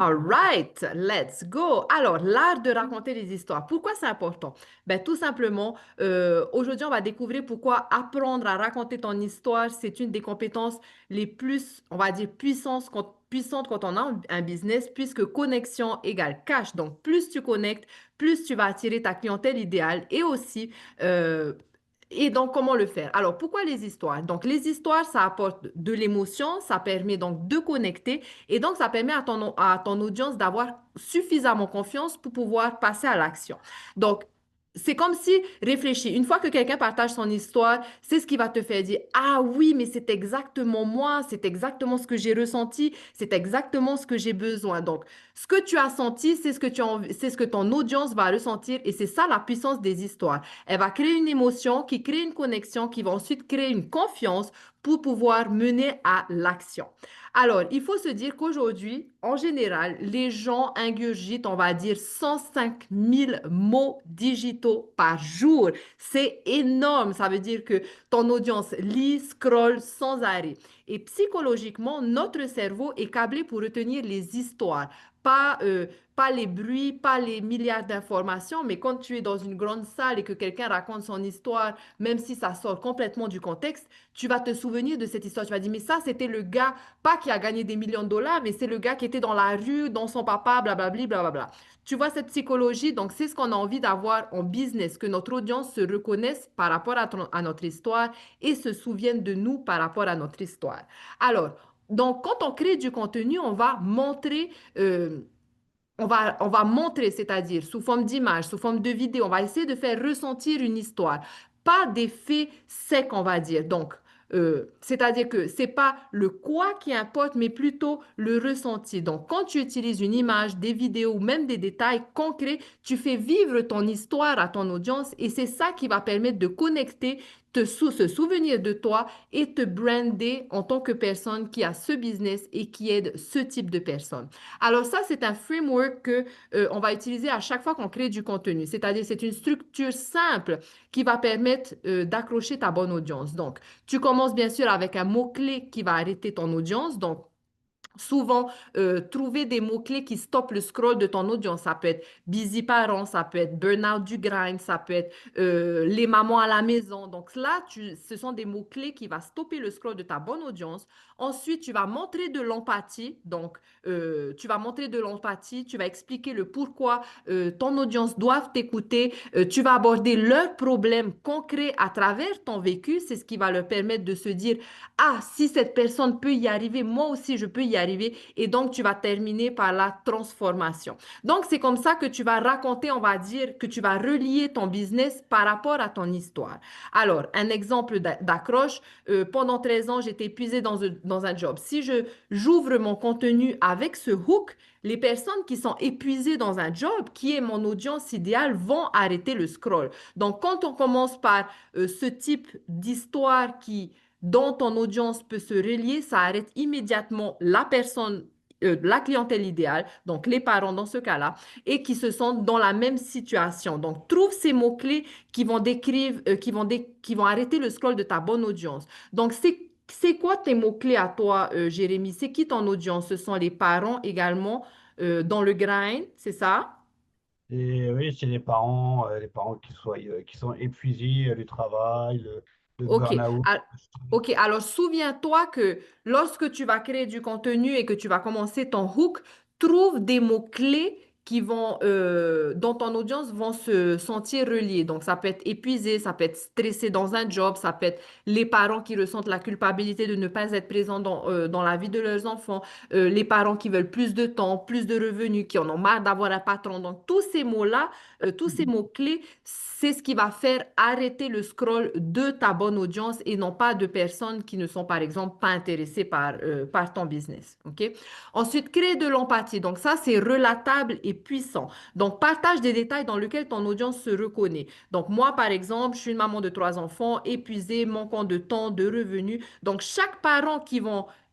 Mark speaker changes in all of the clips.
Speaker 1: All right, let's go. Alors, l'art de raconter des histoires. Pourquoi c'est important? Ben, tout simplement, aujourd'hui, on va découvrir pourquoi apprendre à raconter ton histoire, c'est une des compétences les plus, on va dire, puissantes quand on a un business, puisque connexion égale cash. Donc, plus tu connectes, plus tu vas attirer ta clientèle idéale et aussi, euh, et donc, comment le faire? Alors, pourquoi les histoires? Donc, les histoires, ça apporte de l'émotion, ça permet donc de connecter. Et donc, ça permet à ton audience d'avoir suffisamment confiance pour pouvoir passer à l'action. Donc, c'est comme si, réfléchis, une fois que quelqu'un partage son histoire, c'est ce qui va te faire dire, ah oui, mais c'est exactement moi, c'est exactement ce que j'ai ressenti, c'est exactement ce que j'ai besoin. Donc, ce que tu as senti, c'est ce que c'est ce que ton audience va ressentir et c'est ça la puissance des histoires. Elle va créer une émotion qui crée une connexion qui va ensuite créer une confiance pour pouvoir mener à l'action. Alors, il faut se dire qu'aujourd'hui, en général, les gens ingurgitent, on va dire, 105 000 mots digitaux par jour. C'est énorme. Ça veut dire que ton audience lit, scrolle sans arrêt. Et psychologiquement, notre cerveau est câblé pour retenir les histoires, pas, pas les bruits, pas les milliards d'informations, mais quand tu es dans une grande salle et que quelqu'un raconte son histoire, même si ça sort complètement du contexte, tu vas te souvenir de cette histoire. Tu vas dire, mais ça, c'était le gars, pas qui a gagné des millions de dollars, mais c'est le gars qui était dans la rue, dans son papa, blablabla, blablabla. Tu vois cette psychologie, donc c'est ce qu'on a envie d'avoir en business, que notre audience se reconnaisse par rapport à notre histoire et se souvienne de nous par rapport à notre histoire. Alors, donc, quand on crée du contenu, on va montrer, c'est-à-dire sous forme d'image, sous forme de vidéo, on va essayer de faire ressentir une histoire, pas des faits secs, on va dire. Donc, c'est-à-dire que c'est pas le quoi qui importe, mais plutôt le ressenti. Donc, quand tu utilises une image, des vidéos ou même des détails concrets, tu fais vivre ton histoire à ton audience et c'est ça qui va permettre de connecter, se souvenir de toi et te brander en tant que personne qui a ce business et qui aide ce type de personnes. Alors ça, c'est un framework que on va utiliser à chaque fois qu'on crée du contenu. C'est-à-dire, c'est une structure simple qui va permettre d'accrocher ta bonne audience. Donc, tu commences bien sûr avec un mot-clé qui va arrêter ton audience. Donc, souvent, trouver des mots-clés qui stoppent le scroll de ton audience. Ça peut être busy parent, ça peut être burn-out du grind, ça peut être les mamans à la maison. Donc là, ce sont des mots-clés qui vont stopper le scroll de ta bonne audience. Ensuite, tu vas montrer de l'empathie. Donc, tu vas montrer de l'empathie, tu vas expliquer le pourquoi ton audience doit t'écouter. Tu vas aborder leurs problèmes concrets à travers ton vécu. C'est ce qui va leur permettre de se dire, ah, si cette personne peut y arriver, moi aussi je peux y arriver. Et donc, tu vas terminer par la transformation. Donc, c'est comme ça que tu vas raconter, on va dire, que tu vas relier ton business par rapport à ton histoire. Alors, un exemple d'accroche, pendant 13 ans, j'étais épuisée dans un job. Si j'ouvre mon contenu avec ce hook, les personnes qui sont épuisées dans un job, qui est mon audience idéale, vont arrêter le scroll. Donc, quand on commence par ce type d'histoire dont ton audience peut se relier, ça arrête immédiatement la personne, la clientèle idéale, donc les parents dans ce cas-là, et qui se sentent dans la même situation. Donc, trouve ces mots-clés qui vont décrire, qui vont arrêter le scroll de ta bonne audience. Donc, c'est quoi tes mots-clés à toi, Jérémy? C'est qui ton audience? Ce sont les parents également dans le grind, c'est ça?
Speaker 2: Et oui, c'est les parents qui sont épuisés du travail, le
Speaker 1: OK.
Speaker 2: burn-out.
Speaker 1: OK. Alors, souviens-toi que lorsque tu vas créer du contenu et que tu vas commencer ton hook, trouve des mots-clés dont ton audience vont se sentir reliés. Donc, ça peut être épuisé, ça peut être stressé dans un job, ça peut être les parents qui ressentent la culpabilité de ne pas être présents dans la vie de leurs enfants, les parents qui veulent plus de temps, plus de revenus, qui en ont marre d'avoir un patron. Donc, tous ces mots-là, tous ces mots-clés, c'est ce qui va faire arrêter le scroll de ta bonne audience et non pas de personnes qui ne sont, par exemple, pas intéressées par ton business. OK? Ensuite, créer de l'empathie. Donc, ça, c'est relatable et puissant. Donc, partage des détails dans lesquels ton audience se reconnaît. Donc, moi, par exemple, je suis une maman de 3 enfants, épuisée, manquant de temps, de revenus. Donc, chaque parent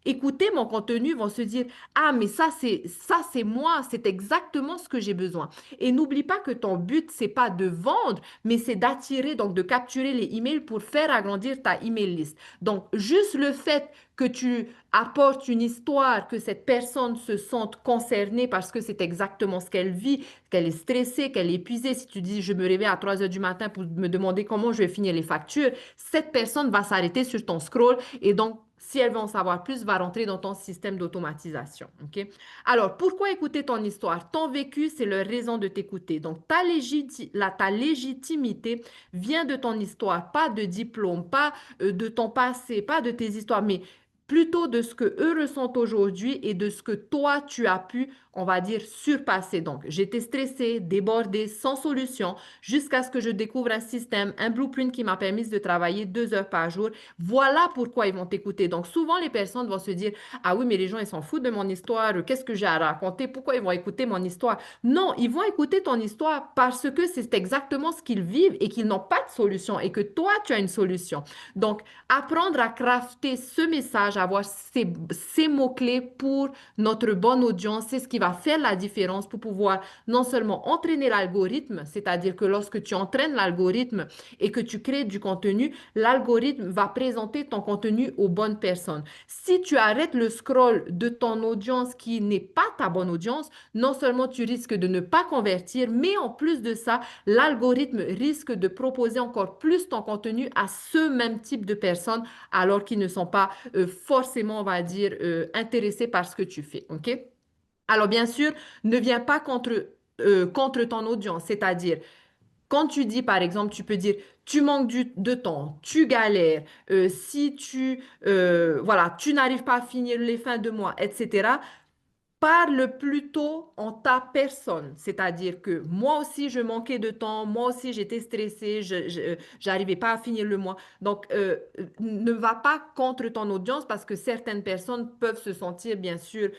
Speaker 1: écouter mon contenu vont se dire, ah, mais ça, c'est moi, c'est exactement ce que j'ai besoin. Et n'oublie pas que ton but, c'est pas de vendre, mais c'est d'attirer, donc de capturer les emails pour faire agrandir ta email list. Donc, juste le fait que tu apportes une histoire, que cette personne se sente concernée parce que c'est exactement ce qu'elle vit, qu'elle est stressée, qu'elle est épuisée. Si tu dis, je me réveille à 3 heures du matin pour me demander comment je vais finir les factures, cette personne va s'arrêter sur ton scroll et donc, si elle veut en savoir plus, va rentrer dans ton système d'automatisation. OK? Alors, pourquoi écouter ton histoire? Ton vécu, c'est leur raison de t'écouter. Donc, ta légitimité vient de ton histoire, pas de diplôme, pas de ton passé, pas de tes histoires, mais plutôt de ce que eux ressentent aujourd'hui et de ce que toi, tu as pu, on va dire, surpasser. Donc, j'étais stressée, débordée, sans solution, jusqu'à ce que je découvre un système, un blueprint qui m'a permis de travailler 2 heures par jour. Voilà pourquoi ils vont t'écouter. Donc, souvent, les personnes vont se dire, ah oui, mais les gens, ils s'en foutent de mon histoire. Qu'est-ce que j'ai à raconter? Pourquoi ils vont écouter mon histoire? Non, ils vont écouter ton histoire parce que c'est exactement ce qu'ils vivent et qu'ils n'ont pas de solution et que toi, tu as une solution. Donc, apprendre à crafter ce message, avoir ces mots-clés pour notre bonne audience, c'est ce qui va faire la différence pour pouvoir non seulement entraîner l'algorithme, c'est-à-dire que lorsque tu entraînes l'algorithme et que tu crées du contenu, l'algorithme va présenter ton contenu aux bonnes personnes. Si tu arrêtes le scroll de ton audience qui n'est pas ta bonne audience, non seulement tu risques de ne pas convertir, mais en plus de ça, l'algorithme risque de proposer encore plus ton contenu à ce même type de personnes alors qu'ils ne sont pas forcément, on va dire, intéressés par ce que tu fais. OK? Alors, bien sûr, ne viens pas contre ton audience, c'est-à-dire, quand tu dis, par exemple, tu peux dire, tu manques de temps, tu galères, si voilà, tu n'arrives pas à finir les fins de mois, etc. Parle plutôt en ta personne, c'est-à-dire que moi aussi je manquais de temps, moi aussi j'étais stressée, j'arrivais pas à finir le mois. Donc ne va pas contre ton audience parce que certaines personnes peuvent se sentir bien sûr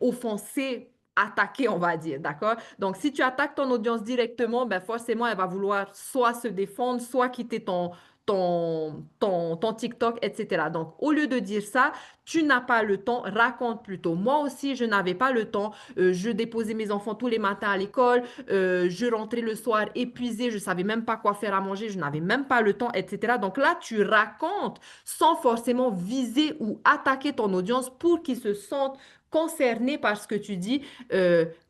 Speaker 1: offensées, attaquées, on va dire, d'accord? Donc si tu attaques ton audience directement, ben forcément elle va vouloir soit se défendre, soit quitter ton TikTok, etc. Donc, au lieu de dire ça, tu n'as pas le temps, raconte plutôt. Moi aussi, je n'avais pas le temps. Je déposais mes enfants tous les matins à l'école. Je rentrais le soir épuisée. Je ne savais même pas quoi faire à manger. Je n'avais même pas le temps, etc. Donc là, tu racontes sans forcément viser ou attaquer ton audience pour qu'ils se sentent concernés par ce que tu dis,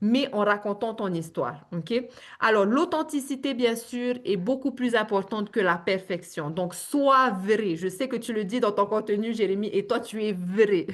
Speaker 1: mais en racontant ton histoire. OK? Alors, l'authenticité, bien sûr, est beaucoup plus importante que la perfection. Donc, sois vrai. Je sais que tu le dis dans ton contenu, Jérémy, et toi, tu es vrai.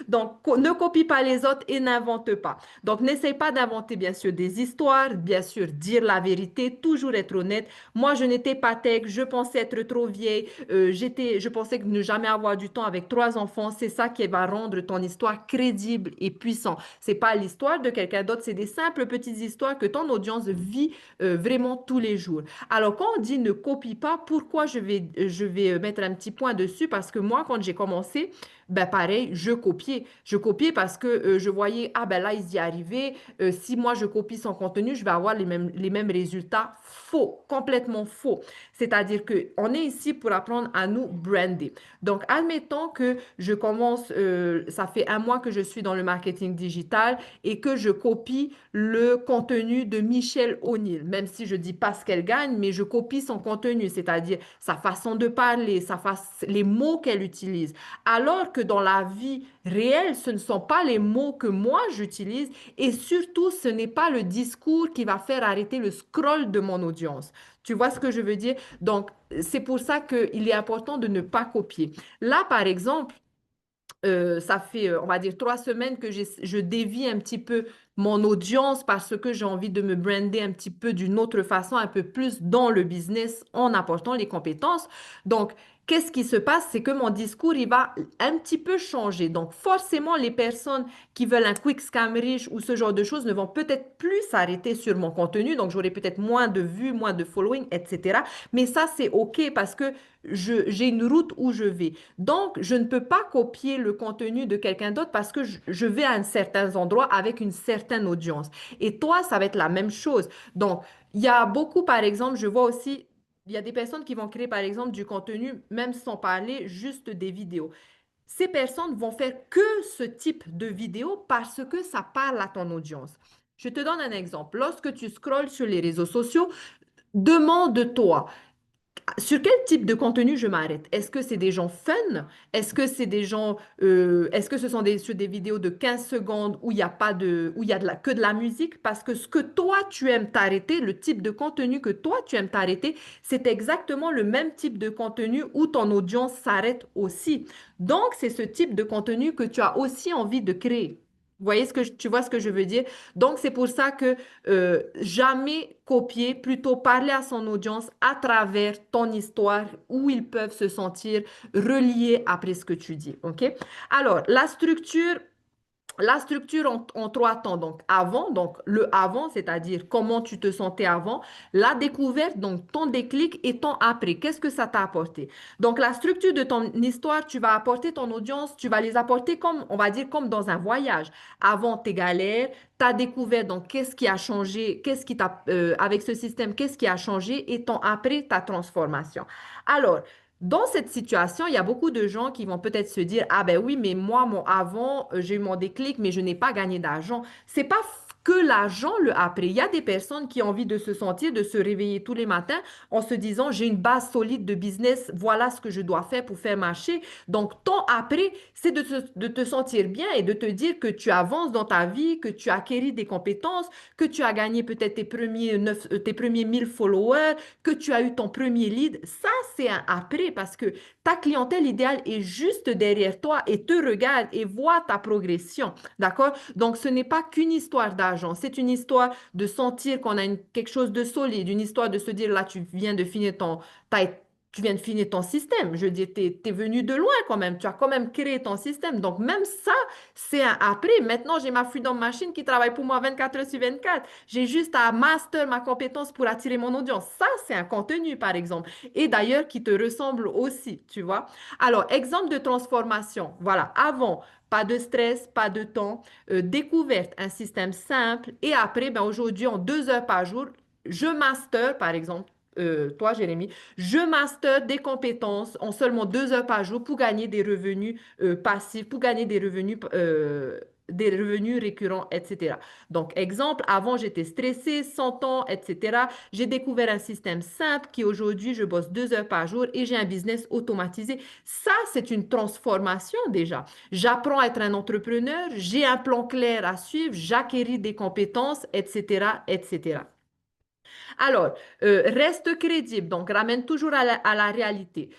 Speaker 1: Donc, ne copie pas les autres et n'invente pas. Donc, n'essaye pas d'inventer, bien sûr, des histoires, bien sûr, dire la vérité, toujours être honnête. Moi, je n'étais pas tech, je pensais être trop vieille, je pensais que ne jamais avoir du temps avec 3 enfants, c'est ça qui va rendre ton histoire crédible et puissante. C'est pas l'histoire de quelqu'un d'autre, c'est des simples petites histoires que ton audience vit vraiment tous les jours. Alors, quand on dit ne copie pas, pourquoi je vais mettre un petit point dessus? Parce que moi, quand j'ai commencé, ben pareil, je copiais. Je copiais parce que je voyais, ah ben là, il y est arrivé. Si moi, je copie son contenu, je vais avoir les mêmes résultats. Faux, complètement faux. C'est-à-dire qu'on est ici pour apprendre à nous brander. Donc, admettons que je commence, ça fait un mois que je suis dans le marketing digital et que je copie le contenu de Michelle O'Neill, même si je dis pas ce qu'elle gagne, mais je copie son contenu, c'est-à-dire sa façon de parler, les mots qu'elle utilise. Alors que dans la vie réelle, ce ne sont pas les mots que moi j'utilise et surtout, ce n'est pas le discours qui va faire arrêter le scroll de mon audience. Tu vois ce que je veux dire? Donc, c'est pour ça qu'il est important de ne pas copier. Là, par exemple, ça fait, on va dire, 3 semaines que je dévie un petit peu mon audience parce que j'ai envie de me brander un petit peu d'une autre façon, un peu plus dans le business en apportant les compétences. Donc, qu'est-ce qui se passe? C'est que mon discours, il va un petit peu changer. Donc, forcément, les personnes qui veulent un quick scam riche ou ce genre de choses ne vont peut-être plus s'arrêter sur mon contenu. Donc, j'aurai peut-être moins de vues, moins de following, etc. Mais ça, c'est OK parce que j'ai une route où je vais. Donc, je ne peux pas copier le contenu de quelqu'un d'autre parce que je vais à un certain endroit avec une certaine audience. Et toi, ça va être la même chose. Donc, il y a beaucoup, par exemple, je vois aussi, il y a des personnes qui vont créer, par exemple, du contenu, même sans parler, juste des vidéos. ces personnes vont faire que ce type de vidéo parce que ça parle à ton audience. Je te donne un exemple. Lorsque tu scrolles sur les réseaux sociaux, demande-toi, sur quel type de contenu je m'arrête? Est-ce que c'est des gens fun? Est-ce que c'est des gens, est-ce que ce sont sur des vidéos de 15 secondes où il y a pas de, où il y a que de la musique? Parce que ce que toi tu aimes t'arrêter, le type de contenu que toi tu aimes t'arrêter, c'est exactement le même type de contenu où ton audience s'arrête aussi. Donc, c'est ce type de contenu que tu as aussi envie de créer. Vous voyez tu vois ce que je veux dire? Donc, c'est pour ça que jamais copier, plutôt parler à son audience à travers ton histoire où ils peuvent se sentir reliés après ce que tu dis. OK? Alors, la structure en trois temps. Donc, avant, donc le avant, c'est-à-dire comment tu te sentais avant, la découverte, donc ton déclic et ton après. Qu'est-ce que ça t'a apporté? Donc, la structure de ton histoire, tu vas apporter ton audience, tu vas les apporter comme, on va dire, comme dans un voyage. Avant tes galères, ta découverte, donc qu'est-ce qui a changé, qu'est-ce qui t'a, avec ce système, qu'est-ce qui a changé et ton après, ta transformation. Alors, dans cette situation, il y a beaucoup de gens qui vont peut-être se dire, ah ben oui, mais moi, mon avant, j'ai eu mon déclic, mais je n'ai pas gagné d'argent. C'est pas que l'argent le après. Il y a des personnes qui ont envie de se sentir, de se réveiller tous les matins en se disant, j'ai une base solide de business, voilà ce que je dois faire pour faire marcher. Donc, ton après, c'est de te sentir bien et de te dire que tu avances dans ta vie, que tu as acquis des compétences, que tu as gagné peut-être tes premiers 1000 followers, que tu as eu ton premier lead. Ça, c'est un après parce que ta clientèle idéale est juste derrière toi et te regarde et voit ta progression. D'accord? Donc, ce n'est pas qu'une histoire d'argent, c'est une histoire de sentir qu'on a quelque chose de solide, une histoire de se dire là, ta, tu viens de finir ton système. Je veux dire, tu es venu de loin quand même. Tu as quand même créé ton système. Donc, même ça, c'est un après. Maintenant, j'ai ma Freedom Machine qui travaille pour moi 24 heures sur 24. J'ai juste à master ma compétence pour attirer mon audience. Ça, c'est un contenu, par exemple. Et d'ailleurs, qui te ressemble aussi, tu vois. Alors, exemple de transformation. Voilà, avant, pas de stress, pas de temps, découverte, un système simple. Et après, ben, aujourd'hui, en 2 heures par jour, je master, par exemple, toi, Jérémy, je master des compétences en seulement 2 heures par jour pour gagner des revenus passifs, pour gagner des revenus récurrents, etc. Donc, exemple, avant, j'étais stressée, sans temps, etc. J'ai découvert un système simple qui aujourd'hui, je bosse 2 heures par jour et j'ai un business automatisé. Ça, c'est une transformation déjà. J'apprends à être un entrepreneur, j'ai un plan clair à suivre, j'acquéris des compétences, etc., etc. Alors, reste crédible, donc ramène toujours à la réalité.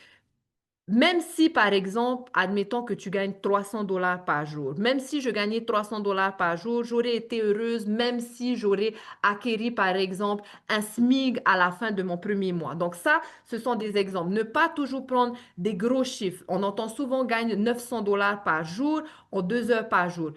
Speaker 1: Même si, par exemple, admettons que tu gagnes 300 dollars par jour, même si je gagnais 300 dollars par jour, j'aurais été heureuse, même si j'aurais acquéri, par exemple, un SMIG à la fin de mon premier mois. Donc ça, ce sont des exemples. Ne pas toujours prendre des gros chiffres. On entend souvent gagne 900 dollars par jour en 2 heures par jour.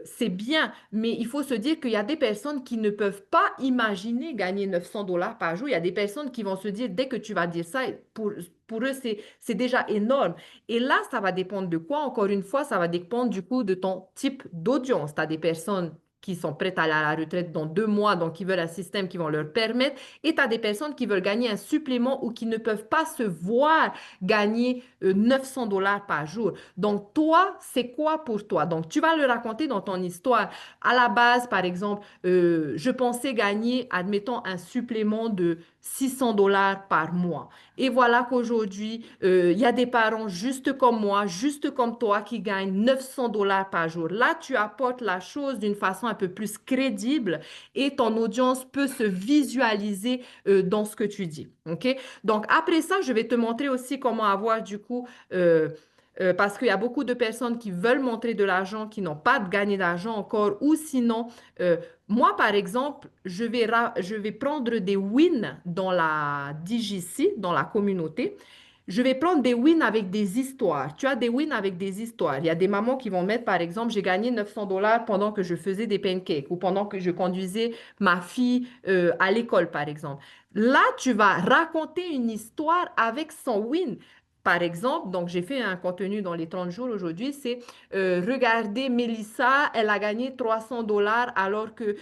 Speaker 1: C'est bien, mais il faut se dire qu'il y a des personnes qui ne peuvent pas imaginer gagner 900 dollars par jour. Il y a des personnes qui vont se dire, dès que tu vas dire ça, pour eux, c'est déjà énorme. Et là, ça va dépendre de quoi? Encore une fois, ça va dépendre du coup de ton type d'audience. Tu as des personnes qui sont prêtes à aller à la retraite dans 2 mois, donc qui veulent un système qui va leur permettre. Et tu as des personnes qui veulent gagner un supplément ou qui ne peuvent pas se voir gagner 900 dollars par jour. Donc, toi, c'est quoi pour toi? Donc, tu vas le raconter dans ton histoire. À la base, par exemple, je pensais gagner, admettons, un supplément de 600 dollars par mois. Et voilà qu'aujourd'hui, il y a des parents juste comme moi, juste comme toi, qui gagnent 900 dollars par jour. Là, tu apportes la chose d'une façon un peu plus crédible et ton audience peut se visualiser dans ce que tu dis. OK? Donc, après ça, je vais te montrer aussi comment avoir du coup, parce qu'il y a beaucoup de personnes qui veulent montrer de l'argent, qui n'ont pas gagné d'argent encore, ou sinon, euh, moi, par exemple, je vais prendre des wins dans la DJC, dans la communauté. Je vais prendre des wins avec des histoires. Tu as des wins avec des histoires. Il y a des mamans qui vont mettre, par exemple, j'ai gagné 900 dollars pendant que je faisais des pancakes ou pendant que je conduisais ma fille à l'école, par exemple. Là, tu vas raconter une histoire avec son win. Par exemple, donc j'ai fait un contenu dans les 30 jours aujourd'hui, c'est regardez Mélissa, elle a gagné 300 dollars alors que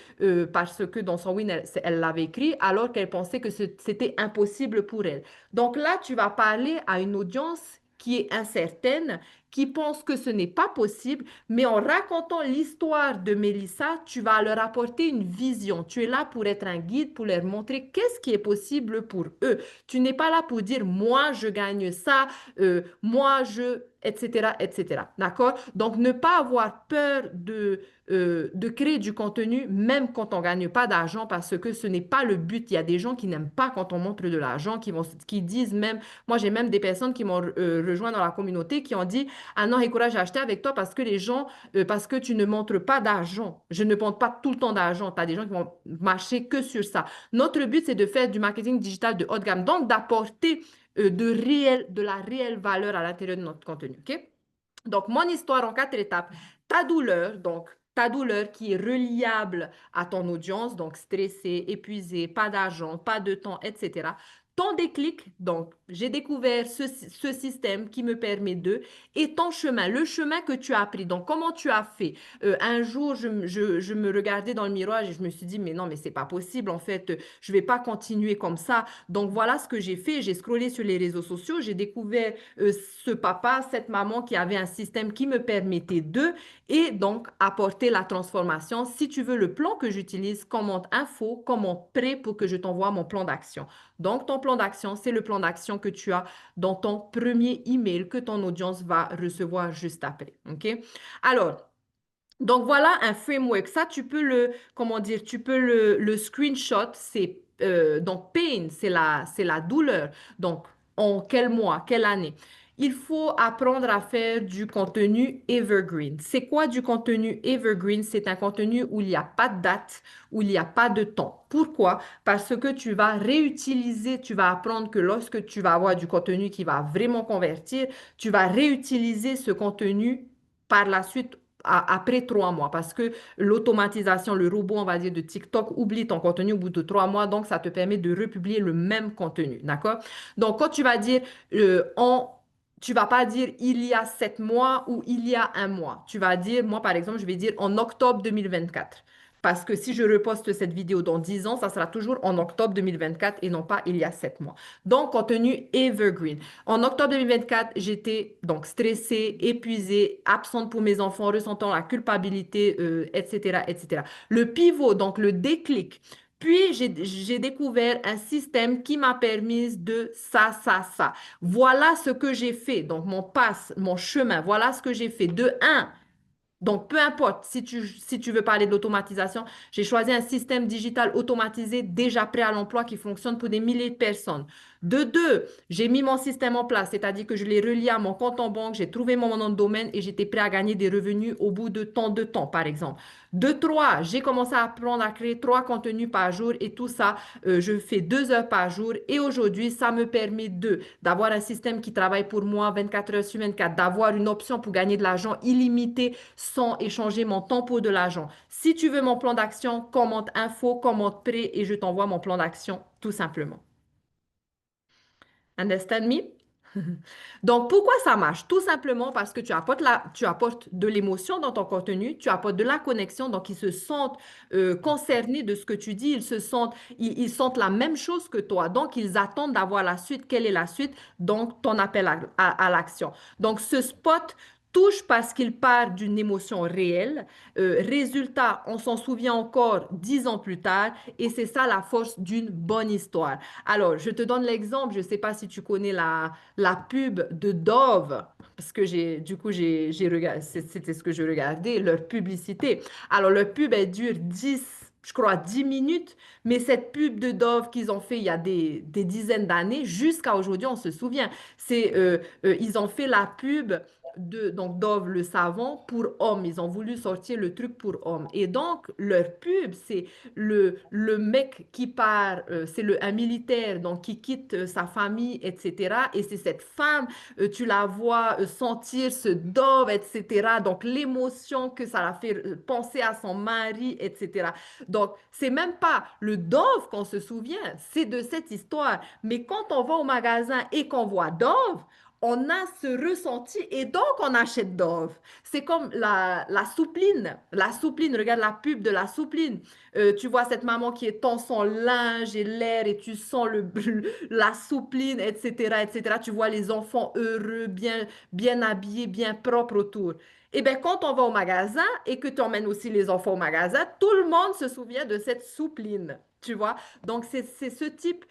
Speaker 1: parce que dans son win, elle l'avait écrit, alors qu'elle pensait que c'était impossible pour elle. Donc là, tu vas parler à une audience qui est incertaine, qui pensent que ce n'est pas possible, mais en racontant l'histoire de Mélissa, tu vas leur apporter une vision. Tu es là pour être un guide, pour leur montrer qu'est-ce qui est possible pour eux. Tu n'es pas là pour dire, moi, je gagne ça, moi, je, etc., etc. D'accord? Donc, ne pas avoir peur de créer du contenu, même quand on ne gagne pas d'argent, parce que ce n'est pas le but. Il y a des gens qui n'aiment pas quand on montre de l'argent, qui disent même, moi j'ai même des personnes qui m'ont rejoint dans la communauté qui ont dit, ah non, Hekora, j'ai acheté avec toi parce que les gens, parce que tu ne montres pas d'argent. Je ne montre pas tout le temps d'argent. Tu as des gens qui vont marcher que sur ça. Notre but, c'est de faire du marketing digital de haut de gamme, donc d'apporter de la réelle valeur à l'intérieur de notre contenu. OK? Donc, mon histoire en 4 étapes. Ta douleur, donc ta douleur qui est reliable à ton audience, donc stressé, épuisé, pas d'argent, pas de temps, etc. Ton déclic, donc j'ai découvert ce système qui me permet de, et ton chemin, le chemin que tu as pris, donc comment tu as fait. Un jour, je me regardais dans le miroir et je me suis dit, mais non, mais c'est pas possible, en fait, je vais pas continuer comme ça. Donc voilà ce que j'ai fait, j'ai scrollé sur les réseaux sociaux, j'ai découvert ce papa, cette maman qui avait un système qui me permettait de, et donc apporter la transformation. Si tu veux le plan que j'utilise, commente info, commente prêt pour que je t'envoie mon plan d'action. Donc, ton plan d'action, c'est le plan d'action que tu as dans ton premier email que ton audience va recevoir juste après. OK? Alors, donc voilà un framework. Ça, tu peux comment dire, tu peux le screenshot. Donc pain, c'est la douleur. Donc en quel mois, quelle année? Il faut apprendre à faire du contenu evergreen. C'est quoi du contenu evergreen? C'est un contenu où il n'y a pas de date, où il n'y a pas de temps. Pourquoi? Parce que tu vas réutiliser, tu vas apprendre que lorsque tu vas avoir du contenu qui va vraiment convertir, tu vas réutiliser ce contenu par la suite après 3 mois parce que l'automatisation, le robot, on va dire, de TikTok oublie ton contenu au bout de 3 mois, donc ça te permet de republier le même contenu, d'accord? Donc, quand tu vas dire tu vas pas dire il y a 7 mois ou il y a un mois. Tu vas dire, moi par exemple, je vais dire en octobre 2024. Parce que si je reposte cette vidéo dans 10 ans, ça sera toujours en octobre 2024 et non pas il y a 7 mois. Donc, contenu evergreen. En octobre 2024, j'étais donc stressée, épuisée, absente pour mes enfants, ressentant la culpabilité, etc., etc. Le pivot, donc le déclic. Puis, j'ai découvert un système qui m'a permis de ça, ça, ça. Voilà ce que j'ai fait. Donc, mon chemin, voilà ce que j'ai fait. De un, donc, peu importe, si tu veux parler de l'automatisation, j'ai choisi un système digital automatisé déjà prêt à l'emploi qui fonctionne pour des milliers de personnes. De deux, j'ai mis mon système en place, c'est-à-dire que je l'ai relié à mon compte en banque, j'ai trouvé mon nom de domaine et j'étais prêt à gagner des revenus au bout de tant de temps, par exemple. De trois, j'ai commencé à apprendre à créer 3 contenus par jour et tout ça, je fais 2 heures par jour et aujourd'hui, ça me permet d'avoir un système qui travaille pour moi 24 heures sur 24, d'avoir une option pour gagner de l'argent illimité sans échanger mon temps pour de l'argent. Si tu veux mon plan d'action, commente info, commente prêt et je t'envoie mon plan d'action tout simplement. Understand me? Donc, pourquoi ça marche? Tout simplement parce que tu apportes de l'émotion dans ton contenu, tu apportes de la connexion, donc ils se sentent concernés de ce que tu dis, ils sentent la même chose que toi, donc ils attendent d'avoir la suite. Quelle est la suite? Donc, ton appel à l'action. Donc, ce spot touche parce qu'il part d'une émotion réelle. Résultat, on s'en souvient encore 10 ans plus tard, et c'est ça la force d'une bonne histoire. Alors, je te donne l'exemple, je ne sais pas si tu connais la pub de Dove, parce que j'ai regardé, c'était ce que je regardais, leur publicité. Alors, leur pub, elle dure 10 minutes, mais cette pub de Dove qu'ils ont fait il y a des dizaines d'années, jusqu'à aujourd'hui, on se souvient. Ils ont fait la pub donc Dove, le savon, pour hommes. Ils ont voulu sortir le truc pour hommes. Et donc, leur pub, c'est le mec qui part, un militaire, donc qui quitte sa famille, etc. Et c'est cette femme, tu la vois sentir ce Dove, etc. Donc, l'émotion que ça la fait penser à son mari, etc. Donc, c'est même pas le Dove qu'on se souvient, c'est de cette histoire. Mais quand on va au magasin et qu'on voit Dove, on a ce ressenti et donc on achète Dove. C'est comme la soupline. La soupline, regarde la pub de la soupline. Tu vois cette maman qui étend son linge et l'air et tu sens la soupline, etc., etc. Tu vois les enfants heureux, bien habillés, bien propres autour. Et bien, quand on va au magasin et que tu emmènes aussi les enfants au magasin, tout le monde se souvient de cette soupline. Tu vois? Donc, c'est ce type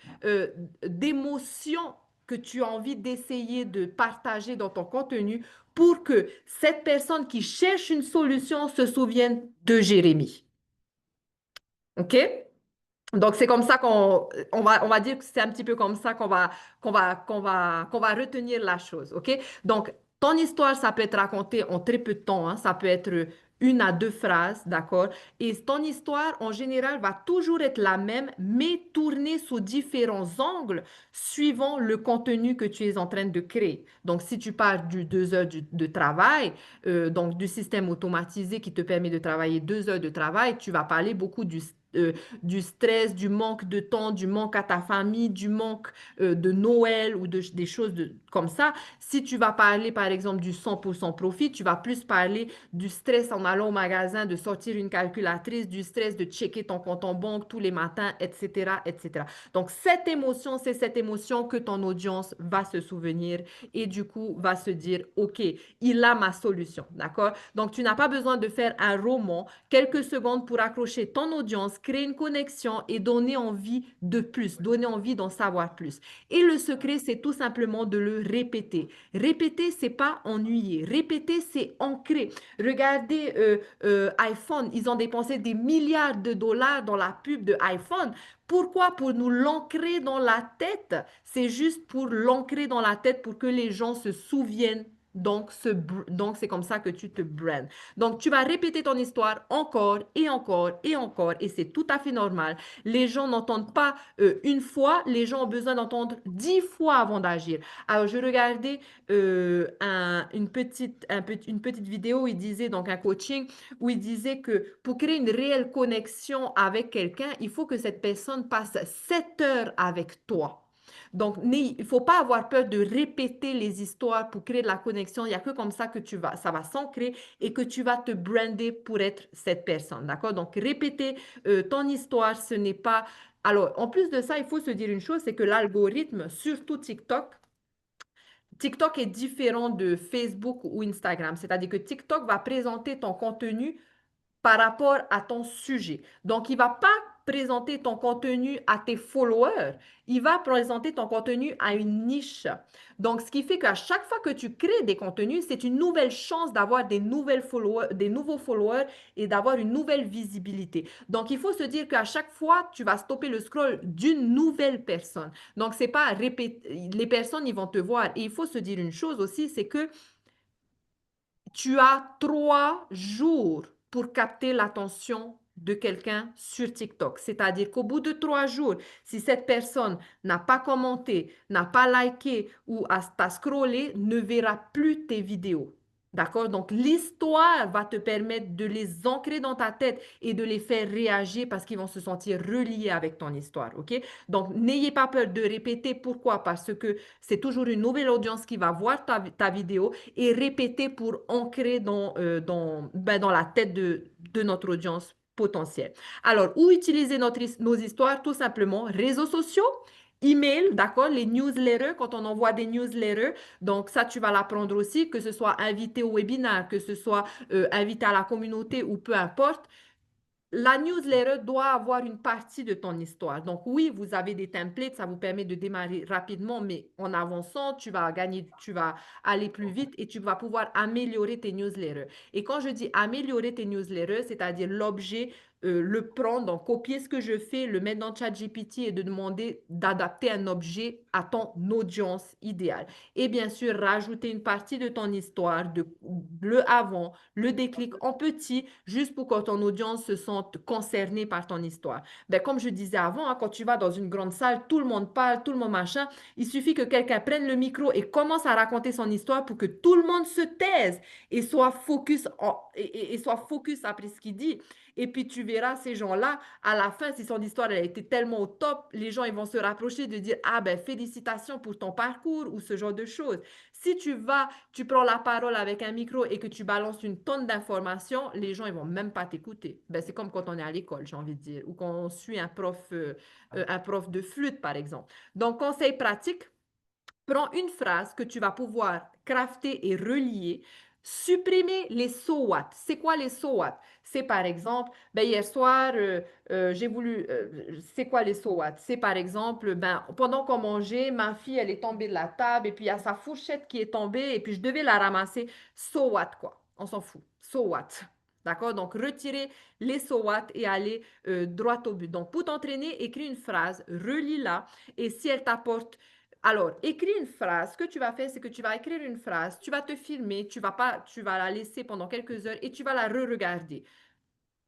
Speaker 1: d'émotion que tu as envie d'essayer de partager dans ton contenu pour que cette personne qui cherche une solution se souvienne de Jérémie. OK? Donc, c'est comme ça qu'on va dire que c'est un petit peu comme ça qu'on va retenir la chose. OK? Donc, ton histoire, ça peut être raconté en très peu de temps, hein. Ça peut être une à deux phrases, d'accord? Et ton histoire, en général, va toujours être la même, mais tournée sous différents angles suivant le contenu que tu es en train de créer. Donc, si tu pars du 2 heures de travail, donc du système automatisé qui te permet de travailler 2 heures de travail, tu vas parler beaucoup du stress, du manque de temps, du manque à ta famille, du manque de Noël ou des choses comme ça. Si tu vas parler, par exemple, du 100% profit, tu vas plus parler du stress en allant au magasin, de sortir une calculatrice, du stress de checker ton compte en banque tous les matins, etc., etc. Donc, cette émotion, c'est cette émotion que ton audience va se souvenir et du coup va se dire, OK, il a ma solution, d'accord? Donc, tu n'as pas besoin de faire un roman, quelques secondes pour accrocher ton audience, créer une connexion et donner envie de plus, donner envie d'en savoir plus. Et le secret, c'est tout simplement de le répéter. Répéter, c'est pas ennuyer. Répéter, c'est ancrer. Regardez iPhone, ils ont dépensé des milliards de dollars dans la pub de iPhone. Pourquoi? Pour nous l'ancrer dans la tête. C'est juste pour l'ancrer dans la tête pour que les gens se souviennent. Donc, c'est comme ça que tu te brands. Donc, tu vas répéter ton histoire encore et encore et encore, et c'est tout à fait normal. Les gens n'entendent pas une fois, les gens ont besoin d'entendre 10 fois avant d'agir. Alors, je regardais une petite vidéo où il disait, donc un coaching, où il disait que pour créer une réelle connexion avec quelqu'un, il faut que cette personne passe 7 heures avec toi. Donc, il ne faut pas avoir peur de répéter les histoires pour créer de la connexion. Il n'y a que comme ça que ça va s'ancrer et que tu vas te brander pour être cette personne. D'accord? Donc, répéter ton histoire, ce n'est pas... Alors, en plus de ça, il faut se dire une chose, c'est que l'algorithme, surtout TikTok est différent de Facebook ou Instagram. C'est-à-dire que TikTok va présenter ton contenu par rapport à ton sujet. Donc, il ne va pas présenter ton contenu à tes followers, il va présenter ton contenu à une niche. Donc, ce qui fait qu'à chaque fois que tu crées des contenus, c'est une nouvelle chance d'avoir des nouveaux followers et d'avoir une nouvelle visibilité. Donc, il faut se dire qu'à chaque fois, tu vas stopper le scroll d'une nouvelle personne. Donc, c'est pas répéter, les personnes, ils vont te voir. Et il faut se dire une chose aussi, c'est que tu as 3 jours pour capter l'attention de quelqu'un sur TikTok. C'est-à-dire qu'au bout de 3 jours, si cette personne n'a pas commenté, n'a pas liké ou t'a scrollé, ne verra plus tes vidéos. D'accord? Donc, l'histoire va te permettre de les ancrer dans ta tête et de les faire réagir parce qu'ils vont se sentir reliés avec ton histoire. OK? Donc, n'ayez pas peur de répéter. Pourquoi? Parce que c'est toujours une nouvelle audience qui va voir ta vidéo et répéter pour ancrer dans la tête de notre audience potentielle. Alors, où utiliser nos histoires? Tout simplement, réseaux sociaux. Email, d'accord, les newsletters, quand on envoie des newsletters, donc ça, tu vas l'apprendre aussi, que ce soit invité au webinaire, que ce soit invité à la communauté ou peu importe, la newsletter doit avoir une partie de ton histoire. Donc oui, vous avez des templates, ça vous permet de démarrer rapidement, mais en avançant, tu vas gagner, tu vas aller plus vite et tu vas pouvoir améliorer tes newsletters. Et quand je dis améliorer tes newsletters, c'est-à-dire l'objet, le prendre, donc copier ce que je fais, le mettre dans ChatGPT et de demander d'adapter un objet à ton audience idéale. Et bien sûr, rajouter une partie de ton histoire, le avant, le déclic en petit, juste pour que ton audience se sente concernée par ton histoire. Ben, comme je disais avant, hein, quand tu vas dans une grande salle, tout le monde parle, tout le monde machin, il suffit que quelqu'un prenne le micro et commence à raconter son histoire pour que tout le monde se taise et soit focus, et soit focus après ce qu'il dit. Et puis tu verras ces gens-là, à la fin, si son histoire elle a été tellement au top, les gens ils vont se rapprocher de dire, ah ben félicitations pour ton parcours ou ce genre de choses. Si tu vas, tu prends la parole avec un micro et que tu balances une tonne d'informations, les gens ils vont même pas t'écouter. Ben, c'est comme quand on est à l'école, j'ai envie de dire, ou quand on suit un prof de flûte, par exemple. Donc, conseil pratique, prends une phrase que tu vas pouvoir crafter et relier. Supprimer les so what. C'est quoi les so what? C'est par exemple, ben hier soir, j'ai voulu. C'est quoi les so what? C'est par exemple, ben, pendant qu'on mangeait, ma fille, elle est tombée de la table et puis il y a sa fourchette qui est tombée et puis je devais la ramasser. So what, quoi? On s'en fout. So what? D'accord? Donc, retirer les so what et aller droit au but. Donc, pour t'entraîner, écris une phrase, relis-la et si elle t'apporte alors, écris une phrase. Ce que tu vas faire, c'est que tu vas écrire une phrase, tu vas te filmer, tu vas la laisser pendant quelques heures et tu vas la re-regarder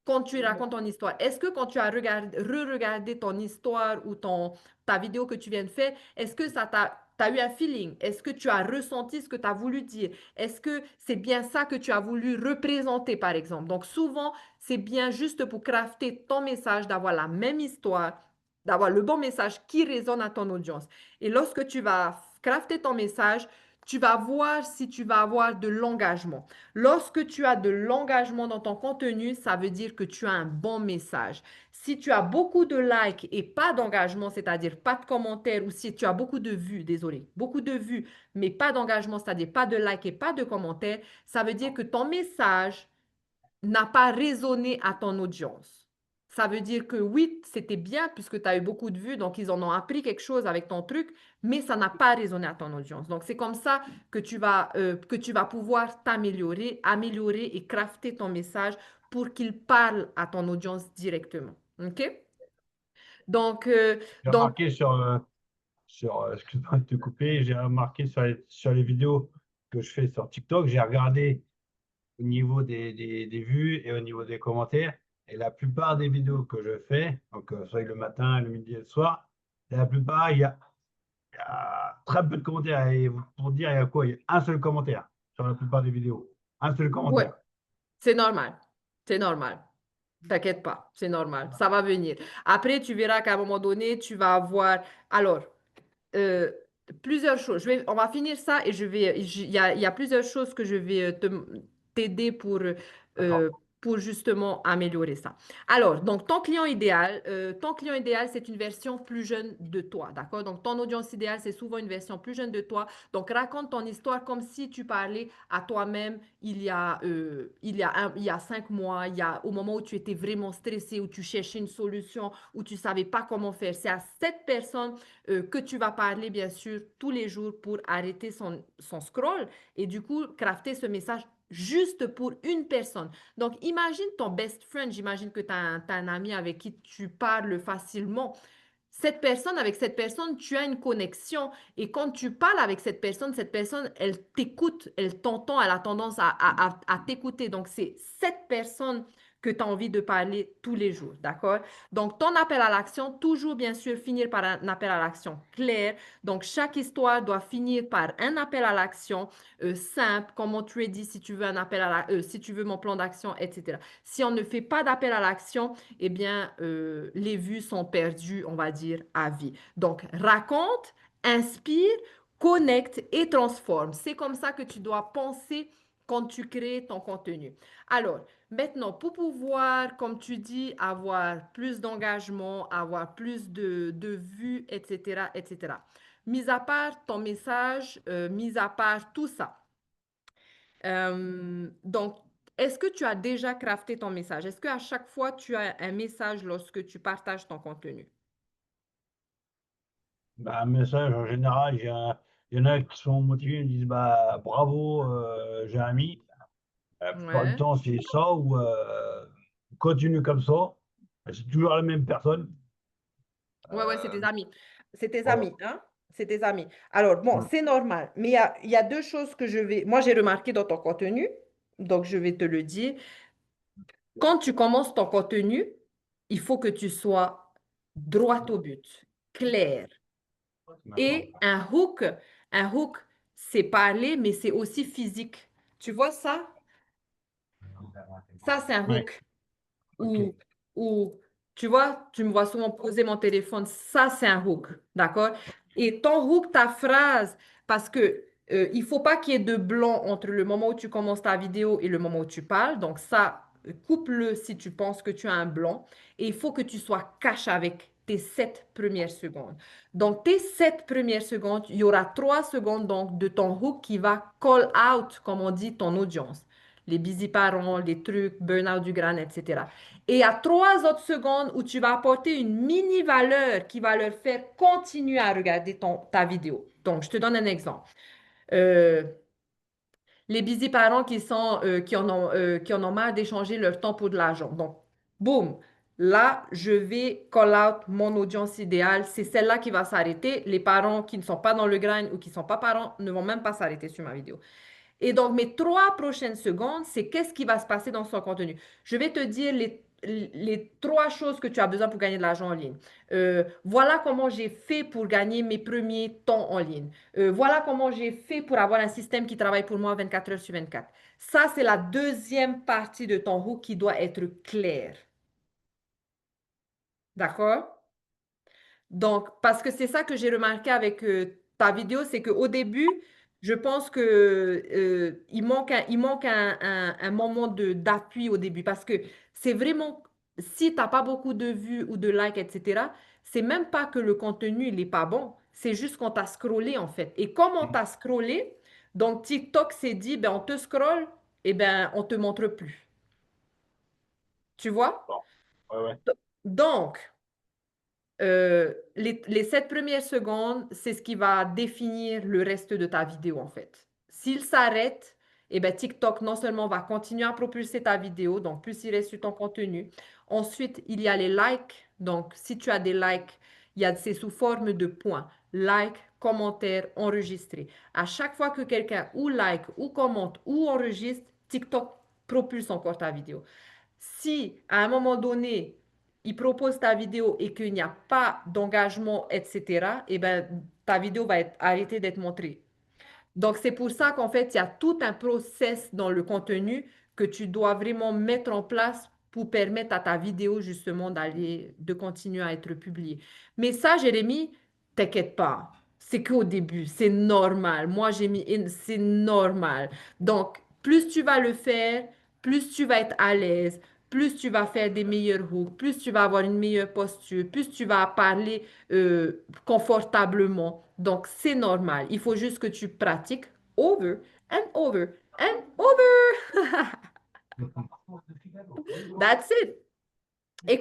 Speaker 1: quand tu racontes ton histoire. Est-ce que quand tu as re-regardé ton histoire ou ta vidéo que tu viens de faire, est-ce que t'as eu un feeling? Est-ce que tu as ressenti ce que tu as voulu dire? Est-ce que c'est bien ça que tu as voulu représenter, par exemple? Donc, souvent, c'est bien juste pour crafter ton message, d'avoir la même histoire, d'avoir le bon message qui résonne à ton audience. Et lorsque tu vas crafter ton message, tu vas voir si tu vas avoir de l'engagement. Lorsque tu as de l'engagement dans ton contenu, ça veut dire que tu as un bon message. Si tu as beaucoup de likes et pas d'engagement, c'est-à-dire pas de commentaires, ou si tu as beaucoup de vues, désolé, beaucoup de vues, mais pas d'engagement, c'est-à-dire pas de likes et pas de commentaires, ça veut dire que ton message n'a pas résonné à ton audience. Ça veut dire que oui, c'était bien puisque tu as eu beaucoup de vues, donc ils en ont appris quelque chose avec ton truc, mais ça n'a pas résonné à ton audience. Donc c'est comme ça que tu vas pouvoir t'améliorer, améliorer et crafter ton message pour qu'il parle à ton audience directement. OK? Donc, euh,
Speaker 2: J'ai
Speaker 1: donc
Speaker 2: remarqué excuse-moi de te couper, j'ai remarqué sur les vidéos que je fais sur TikTok, j'ai regardé au niveau des vues et au niveau des commentaires. Et la plupart des vidéos que je fais, donc soit le matin, le midi et le soir, la plupart, il y a très peu de commentaires. Et pour dire, il y a quoi? Il y a un seul commentaire sur la plupart des vidéos. Un seul
Speaker 1: ouais,
Speaker 2: commentaire.
Speaker 1: c'est normal. C'est normal. T'inquiète pas, c'est normal. Ça va venir. Après, tu verras qu'à un moment donné, tu vas avoir. Alors, euh, plusieurs choses. On va finir ça et il y a plusieurs choses que je vais t'aider
Speaker 2: D'accord.
Speaker 1: euh, pour justement améliorer ça. Alors, donc, ton client idéal, c'est une version plus jeune de toi, d'accord? Donc, ton audience idéale, c'est souvent une version plus jeune de toi. Donc, raconte ton histoire comme si tu parlais à toi-même il y a 5 mois, au moment où tu étais vraiment stressé, où tu cherchais une solution, où tu savais pas comment faire. C'est à cette personne que tu vas parler, bien sûr, tous les jours pour arrêter son scroll et du coup, crafter ce message juste pour une personne. Donc, imagine ton best friend, j'imagine que tu as, un ami avec qui tu parles facilement. Avec cette personne, tu as une connexion. Et quand tu parles avec cette personne, elle t'écoute, elle t'entend, elle a tendance à t'écouter. Donc, c'est cette personne que tu as envie de parler tous les jours, d'accord? Donc, ton appel à l'action, toujours bien sûr finir par un appel à l'action clair. Donc, chaque histoire doit finir par un appel à l'action simple, comme on te dit, si tu veux un appel si tu veux mon plan d'action, etc. Si on ne fait pas d'appel à l'action, eh bien, les vues sont perdues, on va dire, à vie. Donc, raconte, inspire, connecte et transforme. C'est comme ça que tu dois penser quand tu crées ton contenu. Alors, maintenant, pour pouvoir, comme tu dis, avoir plus d'engagement, avoir plus de vues, etc., etc. Mis à part ton message, mis à part tout ça, donc, est-ce que tu as déjà crafté ton message? Est-ce qu'à chaque fois, tu as un message lorsque tu partages ton contenu?
Speaker 2: Bah, un message, en général, il y en a qui sont motivés, ils me disent bah, bravo, j'ai un ami. La plupart du
Speaker 1: Ouais.
Speaker 2: temps, c'est ça ou continue comme ça. C'est toujours la même personne.
Speaker 1: Ouais, ouais, c'est tes
Speaker 2: Euh,
Speaker 1: amis. C'est tes
Speaker 2: voilà.
Speaker 1: amis, hein? C'est tes amis. Alors, bon,
Speaker 2: Mm.
Speaker 1: c'est normal. Mais il y a deux choses que moi, j'ai remarqué dans ton contenu. Donc, je vais te le dire. Quand tu commences ton contenu, il faut que tu sois droit au but, clair.
Speaker 2: D'accord.
Speaker 1: Et un hook, c'est parler, mais c'est aussi physique. Tu vois ça? Ça, c'est un
Speaker 2: Oui.
Speaker 1: hook.
Speaker 2: Ok.
Speaker 1: ou, ou, tu vois, tu me vois souvent poser mon téléphone. Ça, c'est un hook, d'accord? Et ton hook, ta phrase, parce que il faut pas qu'il y ait de blanc entre le moment où tu commences ta vidéo et le moment où tu parles. Donc ça, coupe-le si tu penses que tu as un blanc. Et il faut que tu sois cash avec tes 7 premières secondes. Donc, tes 7 premières secondes, il y aura 3 secondes donc, de ton hook qui va call out, comme on dit, ton audience. Les busy parents, les trucs, burn-out du crâne, etc. Et il y a 3 autres secondes où tu vas apporter une mini valeur qui va leur faire continuer à regarder ta vidéo. Donc, je te donne un exemple. Euh, les busy parents qui en ont marre d'échanger leur temps pour de l'argent. Donc, boum, là, je vais call out mon audience idéale. C'est celle-là qui va s'arrêter. Les parents qui ne sont pas dans le grind ou qui ne sont pas parents ne vont même pas s'arrêter sur ma vidéo. Et donc, mes 3 prochaines secondes, c'est qu'est-ce qui va se passer dans son contenu. Je vais te dire les 3 choses que tu as besoin pour gagner de l'argent en ligne. Voilà comment j'ai fait pour gagner mes premiers temps en ligne. Voilà comment j'ai fait pour avoir un système qui travaille pour moi 24 heures sur 24. Ça, c'est la deuxième partie de ton hook qui doit être claire. D'accord? Donc, parce que c'est ça que j'ai remarqué avec ta vidéo, c'est qu'au début, je pense que il manque un moment d'appui au début. Parce que c'est vraiment, si tu n'as pas beaucoup de vues ou de likes, etc., c'est même pas que le contenu, il n'est pas bon. C'est juste qu'on t'a scrollé, en fait. Et comme on
Speaker 2: Mhm.
Speaker 1: t'a scrollé, donc TikTok s'est dit, ben, on te scrolle, et ben, on te montre plus. Tu vois?
Speaker 2: Bon. Ouais, ouais.
Speaker 1: Donc, les 7 premières secondes, c'est ce qui va définir le reste de ta vidéo, en fait. S'il s'arrête, eh ben, TikTok non seulement va continuer à propulser ta vidéo, donc plus il reste sur ton contenu. Ensuite, il y a les likes. Donc, si tu as des likes, c'est sous forme de points. Like, commentaire, enregistré. À chaque fois que quelqu'un ou like, ou commente, ou enregistre, TikTok propulse encore ta vidéo. Si à un moment donné, il propose ta vidéo et qu'il n'y a pas d'engagement, etc., eh ben, ta vidéo va être arrêtée d'être montrée. Donc, c'est pour ça qu'en fait, il y a tout un process dans le contenu que tu dois vraiment mettre en place pour permettre à ta vidéo justement de continuer à être publiée. Mais ça, Jérémy, t'inquiète pas. C'est qu'au début, c'est normal. Moi, c'est normal. Donc, plus tu vas le faire, plus tu vas être à l'aise, plus tu vas faire des meilleurs hooks, plus tu vas avoir une meilleure posture, plus tu vas parler confortablement. Donc, c'est normal. Il faut juste que tu pratiques over and over and over. That's it. Et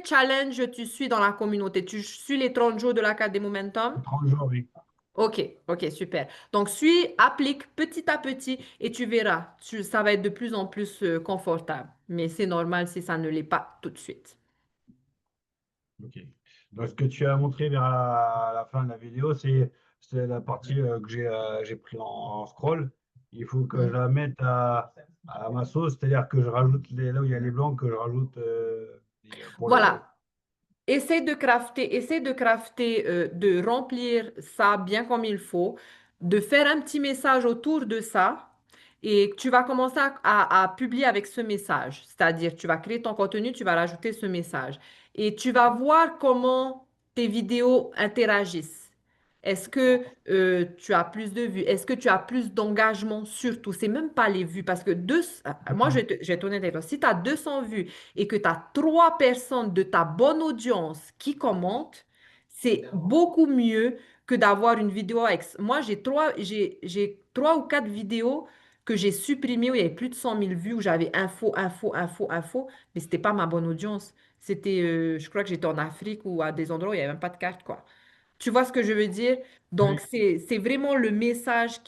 Speaker 1: challenge tu suis dans la communauté? Tu suis les 30 jours de la carte des momentum?
Speaker 2: 30 jours, oui.
Speaker 1: OK, OK, super. Donc, applique petit à petit et tu verras, ça va être de plus en plus confortable. Mais c'est normal si ça ne l'est pas tout de suite.
Speaker 2: Ok. Donc, ce que tu as montré vers la fin de la vidéo, c'est la partie que j'ai pris en scroll. Il faut que je
Speaker 1: Mm.
Speaker 2: la mette à ma sauce, c'est-à-dire que je rajoute là où il y a les blancs, que je rajoute pour le.
Speaker 1: Voilà. Essaie de crafter, de remplir ça bien comme il faut, de faire un petit message autour de ça et tu vas commencer à publier avec ce message. C'est-à-dire, tu vas créer ton contenu, tu vas rajouter ce message et tu vas voir comment tes vidéos interagissent. Est-ce que tu as plus de vues? Est-ce que tu as plus d'engagement surtout? C'est même pas les vues parce que moi, je vais être honnête avec toi. Si tu as 200 vues et que tu as 3 personnes de ta bonne audience qui commentent, c'est beaucoup mieux que d'avoir une vidéo avec. Moi, j'ai 3 ou 4 vidéos que j'ai supprimées où il y avait plus de 100 000 vues, où j'avais info, info, info, info, mais c'était pas ma bonne audience. C'était, je crois que j'étais en Afrique ou à des endroits où il n'y avait même pas de carte, quoi. Tu vois ce que je veux dire? Donc,
Speaker 2: Oui.
Speaker 1: c'est vraiment le message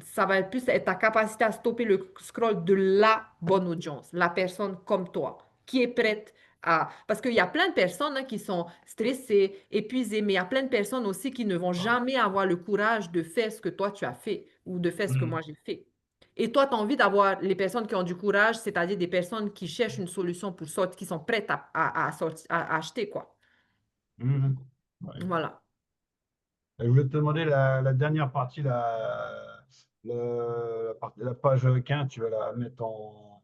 Speaker 1: ça va plus être ta capacité à stopper le scroll de la bonne audience, la personne comme toi, qui est prête parce qu'il y a plein de personnes hein, qui sont stressées, épuisées, mais il y a plein de personnes aussi qui ne vont jamais avoir le courage de faire ce que toi tu as fait ou de faire ce que moi
Speaker 2: Mhm.
Speaker 1: j'ai fait. Et toi, tu as envie d'avoir les personnes qui ont du courage, c'est-à-dire des personnes qui cherchent une solution pour sortir, qui sont prêtes à acheter, quoi.
Speaker 2: Mhm. Ouais.
Speaker 1: Voilà.
Speaker 2: Je voulais te demander la dernière partie, la page 15, tu vas la mettre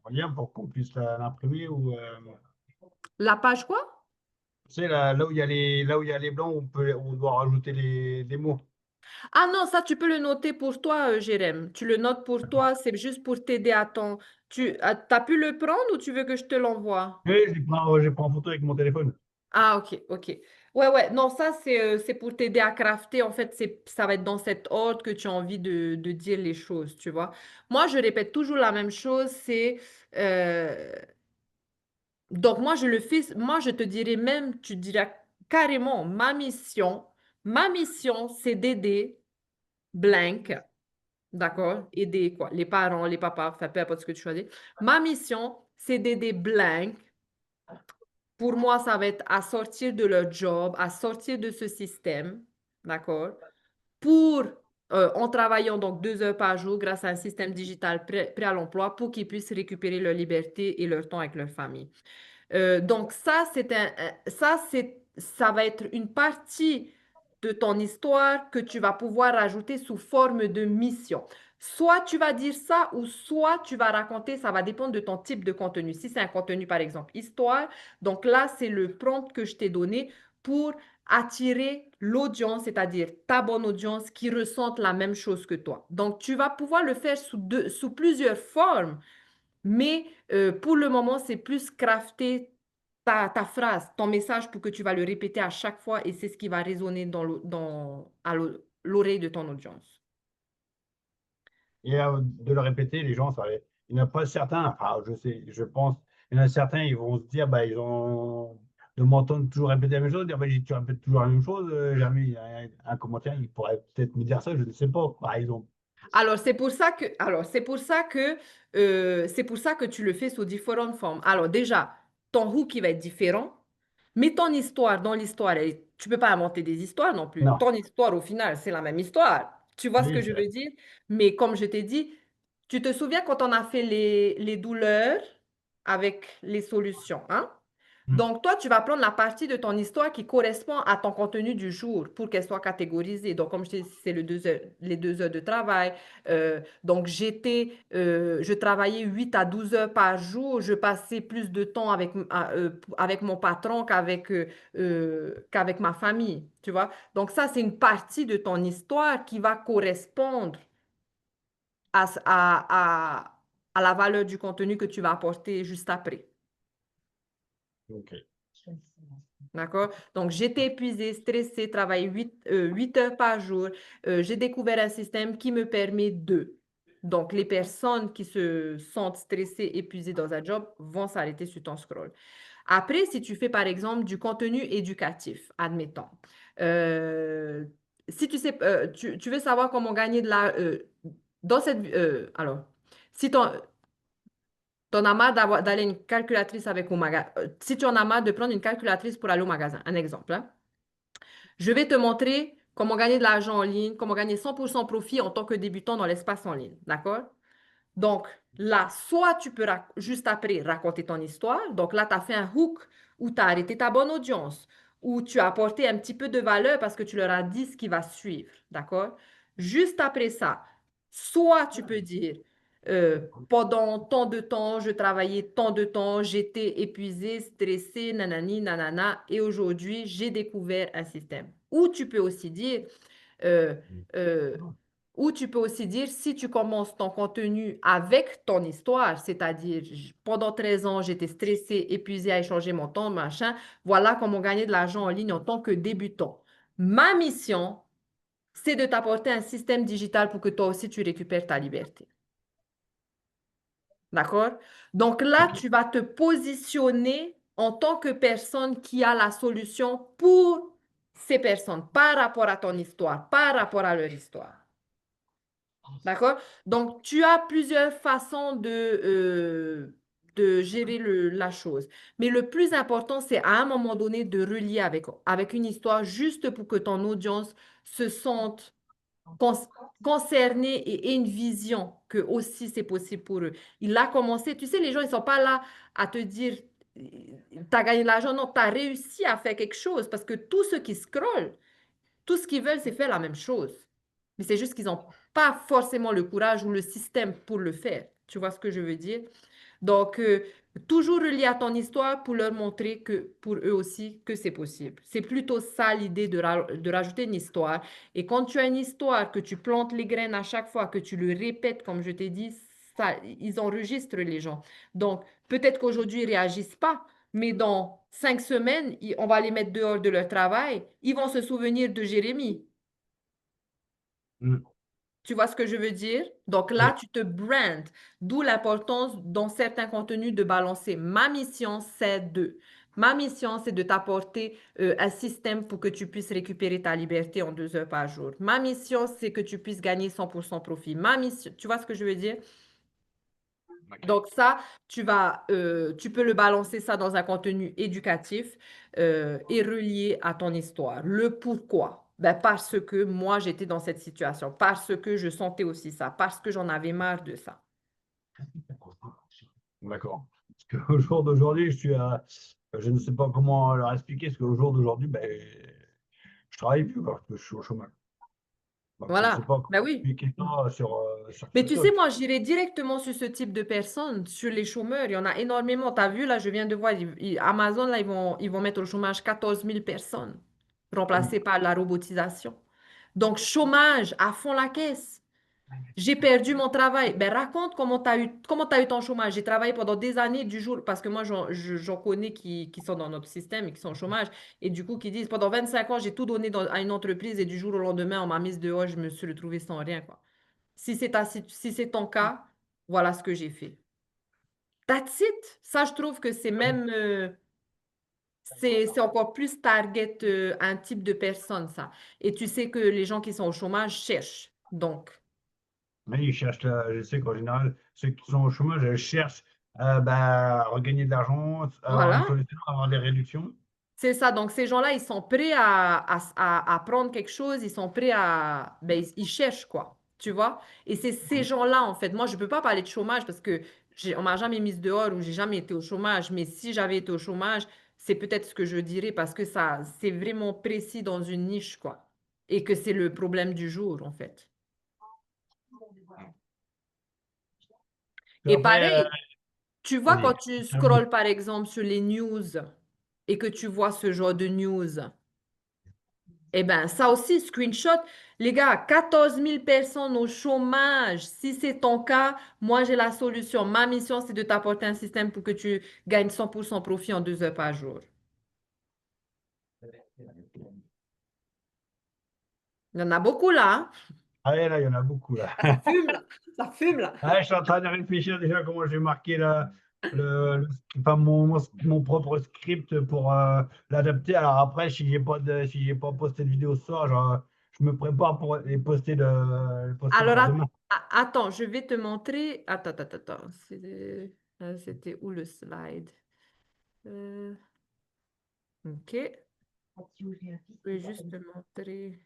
Speaker 2: en lien pour qu'on puisse l'imprimer ou
Speaker 1: La page quoi?
Speaker 2: tu sais là où il y a là où il y a les blancs, on doit rajouter les mots.
Speaker 1: Ah non, ça, tu peux le noter pour toi, Jérém. Tu le notes pour
Speaker 2: D'accord.
Speaker 1: toi, c'est juste pour t'aider à ton... T'as pu le prendre ou tu veux que je te l'envoie?
Speaker 2: Oui, j'ai pris en photo avec mon téléphone.
Speaker 1: Ah, ok, ok. Ouais, ouais, non, ça, c'est pour t'aider à crafter. En fait, ça va être dans cet ordre que tu as envie de dire les choses, tu vois. Moi, je répète toujours la même chose, c'est... euh, donc, moi, je le fais, moi, je te dirais même, tu diras carrément, ma mission, c'est d'aider blank. D'accord? Aider quoi? Les parents, les papas, enfin, peu importe ce que tu choisis. Ma mission, c'est d'aider blanc. Pour moi, ça va être à sortir de leur job, à sortir de ce système. D'accord? Pour, en travaillant donc 2 heures par jour grâce à un système digital prêt à l'emploi pour qu'ils puissent récupérer leur liberté et leur temps avec leur famille. Donc ça va être une partie de ton histoire que tu vas pouvoir rajouter sous forme de mission. Soit tu vas dire ça ou soit tu vas raconter, ça va dépendre de ton type de contenu. Si c'est un contenu, par exemple, histoire, donc là, c'est le prompt que je t'ai donné pour attirer l'audience, c'est-à-dire ta bonne audience qui ressente la même chose que toi. Donc, tu vas pouvoir le faire sous plusieurs formes. Mais pour le moment, c'est plus crafter ta phrase, ton message pour que tu vas le répéter à chaque fois et c'est ce qui va résonner à l'oreille de ton audience.
Speaker 2: Et de le répéter, les gens, il n'y en a pas certains, enfin, je sais, je pense, il y en a certains, ils vont se dire, bah, ils ont, de m'entendre toujours répéter la même chose, dire, bah, tu répètes toujours la même chose, jamais il y a un commentaire, il pourrait peut-être me dire ça, je ne sais pas, par exemple.
Speaker 1: C'est pour ça que tu le fais sous différentes formes. Alors déjà, ton hook qui va être différent, mais ton histoire, dans l'histoire, tu peux pas inventer des histoires non plus.
Speaker 2: Non,
Speaker 1: Ton histoire, au final, c'est la même histoire. Tu vois ce que
Speaker 2: oui,
Speaker 1: je veux dire? Mais comme je t'ai dit, tu te souviens quand on a fait les douleurs avec les solutions, hein?
Speaker 2: Hmm.
Speaker 1: Donc, toi, tu vas prendre la partie de ton histoire qui correspond à ton contenu du jour pour qu'elle soit catégorisée. Donc, comme je t'ai dit, c'est les 2 heures de travail. Donc, je travaillais 8 à 12 heures par jour. Je passais plus de temps avec mon patron qu'avec ma famille. Tu vois? Donc, ça, c'est une partie de ton histoire qui va correspondre à, à la valeur du contenu que tu vas apporter juste après.
Speaker 2: Ok.
Speaker 1: D'accord? Donc, j'étais épuisée, stressée, travaillais 8 heures par jour. J'ai découvert un système qui me permet de. Donc, les personnes qui se sentent stressées, épuisées dans un job vont s'arrêter sur ton scroll. Après, si tu fais, par exemple, du contenu éducatif, admettons. Euh, si tu sais, tu veux savoir comment gagner de la... dans cette... alors, si t'en as marre d'aller une calculatrice avec au magasin, si tu en as marre de prendre une calculatrice pour aller au magasin, un exemple, hein. Je vais te montrer comment gagner de l'argent en ligne, comment gagner 100% profit en tant que débutant dans l'espace en ligne. D'accord? Donc, là, soit tu peux juste après raconter ton histoire. Donc là, tu as fait un hook où tu as arrêté ta bonne audience, où tu as apporté un petit peu de valeur parce que tu leur as dit ce qui va suivre. D'accord? Juste après ça, soit tu peux dire, pendant tant de temps, je travaillais tant de temps, j'étais épuisé, stressé, nanani, nanana, et aujourd'hui, j'ai découvert un système. Ou tu peux aussi dire, euh, euh, si tu commences ton contenu avec ton histoire, c'est-à-dire pendant 13 ans, j'étais stressée, épuisée à échanger mon temps, machin, voilà comment gagner de l'argent en ligne en tant que débutant. Ma mission, c'est de t'apporter un système digital pour que toi aussi tu récupères ta liberté. D'accord? Donc là,
Speaker 2: Ok.
Speaker 1: tu vas te positionner en tant que personne qui a la solution pour ces personnes par rapport à ton histoire, par rapport à leur histoire. D'accord? Donc, tu as plusieurs façons de gérer la chose. Mais le plus important, c'est à un moment donné de relier avec une histoire juste pour que ton audience se sente con- concernée et ait une vision que aussi c'est possible pour eux. Il a commencé, tu sais, les gens, ils ne sont pas là à te dire, tu as gagné de l'argent. Non, tu as réussi à faire quelque chose parce que tous ceux qui scrollent, tout ce qu'ils veulent, c'est faire la même chose. Mais c'est juste qu'ils n'ont pas forcément le courage ou le système pour le faire. Tu vois ce que je veux dire? Donc, toujours relié à ton histoire pour leur montrer que pour eux aussi que c'est possible. C'est plutôt ça l'idée de rajouter une histoire. Et quand tu as une histoire, que tu plantes les graines à chaque fois, que tu le répètes, comme je t'ai dit, ça, ils enregistrent les gens. Donc, peut-être qu'aujourd'hui, ils réagissent pas, mais dans 5 semaines, on va les mettre dehors de leur travail. Ils vont se souvenir de Jérémie.
Speaker 2: Mm.
Speaker 1: Tu vois ce que je veux dire? Donc là,
Speaker 2: Oui.
Speaker 1: tu te brands, d'où l'importance dans certains contenus de balancer. Ma mission, c'est de. Ma mission, c'est de t'apporter un système pour que tu puisses récupérer ta liberté en 2 heures par jour. Ma mission, c'est que tu puisses gagner 100% profit. Ma mission, tu vois ce que je veux dire?
Speaker 2: Ok.
Speaker 1: Donc ça, tu peux le balancer ça dans un contenu éducatif et relié à ton histoire. Le pourquoi? Ben parce que moi, j'étais dans cette situation, parce que je sentais aussi ça, parce que j'en avais marre de ça.
Speaker 2: D'accord. Parce qu'au jour d'aujourd'hui, je ne sais pas comment leur expliquer, parce qu'au jour d'aujourd'hui, ben, je travaille plus, quoi, parce que je suis au chômage. Donc, je ne sais
Speaker 1: Voilà.
Speaker 2: pas
Speaker 1: Ben
Speaker 2: comment
Speaker 1: oui.
Speaker 2: expliquer ça sur
Speaker 1: Mais tu sais,
Speaker 2: TikTok.
Speaker 1: moi, j'irai directement sur ce type de personnes, sur les chômeurs. Il y en a énormément. Tu as vu, là, je viens de voir, Amazon, là, ils vont mettre au chômage 14 000 personnes, remplacées par la robotisation. Donc, chômage à fond la caisse. J'ai perdu mon travail. Ben, raconte comment tu as eu ton chômage. J'ai travaillé pendant des années du jour, parce que moi, j'en connais qui sont dans notre système et qui sont au chômage, et du coup, qui disent, pendant 25 ans, j'ai tout donné à une entreprise, et du jour au lendemain, on m'a mise dehors, je me suis retrouvée sans rien, quoi. Si c'est ton cas, voilà ce que j'ai fait. That's it. Ça, je trouve que c'est même, c'est encore plus target un type de personne, ça. Et tu sais que les gens qui sont au chômage cherchent. Donc,
Speaker 2: Mais ils cherchent, je sais qu'en général, ceux qui sont au chômage, elles cherchent bah, à regagner de l'argent, à avoir une
Speaker 1: voilà.
Speaker 2: solution, à avoir des réductions.
Speaker 1: C'est ça. Donc, ces gens-là, ils sont prêts à prendre quelque chose, ils sont prêts à... Ben, ils cherchent, quoi. Tu vois? Et c'est ces gens-là, en fait. Moi, je ne peux pas parler de chômage parce que on m'a jamais mise dehors ou j'ai jamais été au chômage. Mais si j'avais été au chômage, c'est peut-être ce que je dirais parce que ça, c'est vraiment précis dans une niche, quoi. Et que c'est le problème du jour, en fait.
Speaker 2: Puis
Speaker 1: Et
Speaker 2: après,
Speaker 1: pareil, tu vois, quand
Speaker 2: vas-y,
Speaker 1: tu
Speaker 2: termine.
Speaker 1: scrolles, par exemple, sur les news et que tu vois ce genre de news, eh bien, ça aussi, screenshot. Les gars, 14 000 personnes au chômage. Si c'est ton cas, moi, j'ai la solution. Ma mission, c'est de t'apporter un système pour que tu gagnes 100% profit en 2 heures par jour. Il y en a beaucoup là, hein?
Speaker 2: Allez, là, il y en a beaucoup, là.
Speaker 1: Ah, ça fume là. Ça fume là.
Speaker 2: Ah, je suis en train de réfléchir déjà comment je vais marquer enfin, mon propre script pour l'adapter. Alors après, si j'ai pas posté de vidéo ce soir, je me prépare pour les poster
Speaker 1: Alors,
Speaker 2: pour demain.
Speaker 1: attends, je vais te montrer. Attends, attends, attends. C'était où le slide? Euh, OK. Je vais juste te montrer.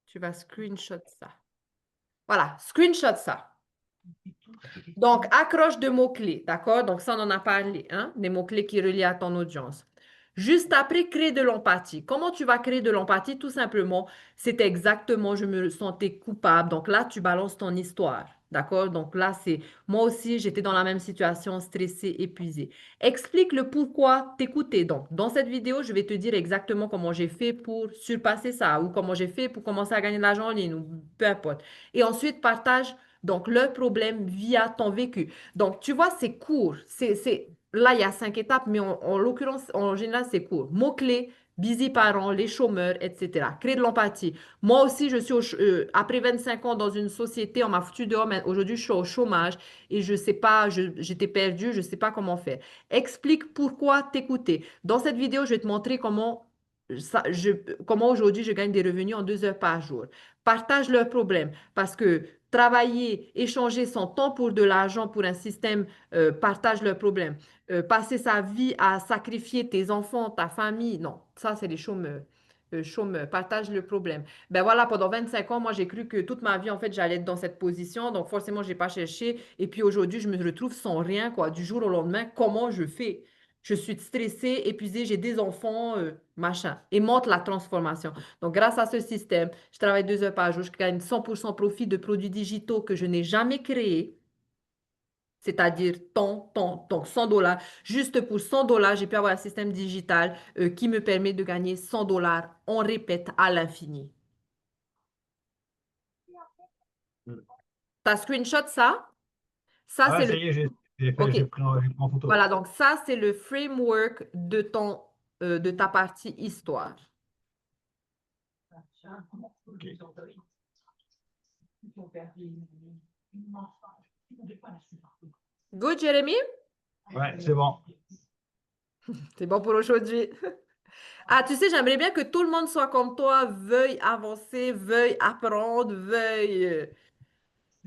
Speaker 1: Tu vas screenshot ça. Voilà, screenshot ça. Donc, accroche de mots-clés, d'accord? Donc, ça, on en a parlé, hein? Des mots-clés qui relient à ton audience. Juste après, crée de l'empathie. Comment tu vas créer de l'empathie? Tout simplement, c'est exactement, je me sentais coupable. Donc là, tu balances ton histoire, d'accord? Donc là, c'est, moi aussi, j'étais dans la même situation, stressée, épuisée. Explique le pourquoi t'écouter. Donc, dans cette vidéo, je vais te dire exactement comment j'ai fait pour surpasser ça ou comment j'ai fait pour commencer à gagner de l'argent en ligne ou peu importe. Et ensuite, partage donc, leur problème via ton vécu. Donc, tu vois, c'est court. Là, il y a 5 étapes, mais en l'occurrence, en général, c'est court. Mots-clés, busy parents, les chômeurs, etc. Créer de l'empathie. Moi aussi, après 25 ans dans une société, on m'a foutu dehors, mais aujourd'hui, je suis au chômage et je sais pas, j'étais perdue, je ne sais pas comment faire. Explique pourquoi t'écouter. Dans cette vidéo, je vais te montrer comment aujourd'hui je gagne des revenus en 2 heures par jour. Partage leurs problèmes parce que travailler, échanger son temps pour de l'argent pour un système, partage leurs problèmes. Passer sa vie à sacrifier tes enfants, ta famille, non, ça, c'est les chômeurs. Chômeurs, partage le problème. Ben voilà, pendant 25 ans, moi, j'ai cru que toute ma vie, en fait, j'allais être dans cette position. Donc, forcément, je n'ai pas cherché. Et puis, aujourd'hui, je me retrouve sans rien, quoi. Du jour au lendemain, comment je fais? Je suis stressée, épuisée, j'ai des enfants, machin. Et montre la transformation. Donc, grâce à ce système, je travaille 2 heures par jour, je gagne 100% profit de produits digitaux que je n'ai jamais créés. c'est-à-dire ton 100 dollars. Juste pour 100 dollars, j'ai pu avoir un système digital qui me permet de gagner 100 dollars. On répète à l'infini.
Speaker 2: Mm.
Speaker 1: T'as screenshot ça? Ça,
Speaker 2: Ouais,
Speaker 1: c'est le...
Speaker 2: ça y est, j'ai fait,
Speaker 1: OK.
Speaker 2: j'ai pris en photo.
Speaker 1: Voilà, donc ça, c'est le framework de ta partie histoire.
Speaker 2: Ok.
Speaker 1: Good, Jérémy?
Speaker 2: Ouais, c'est bon.
Speaker 1: C'est bon pour aujourd'hui. Ah, tu sais, j'aimerais bien que tout le monde soit comme toi, veuille avancer, veuille apprendre, veuille...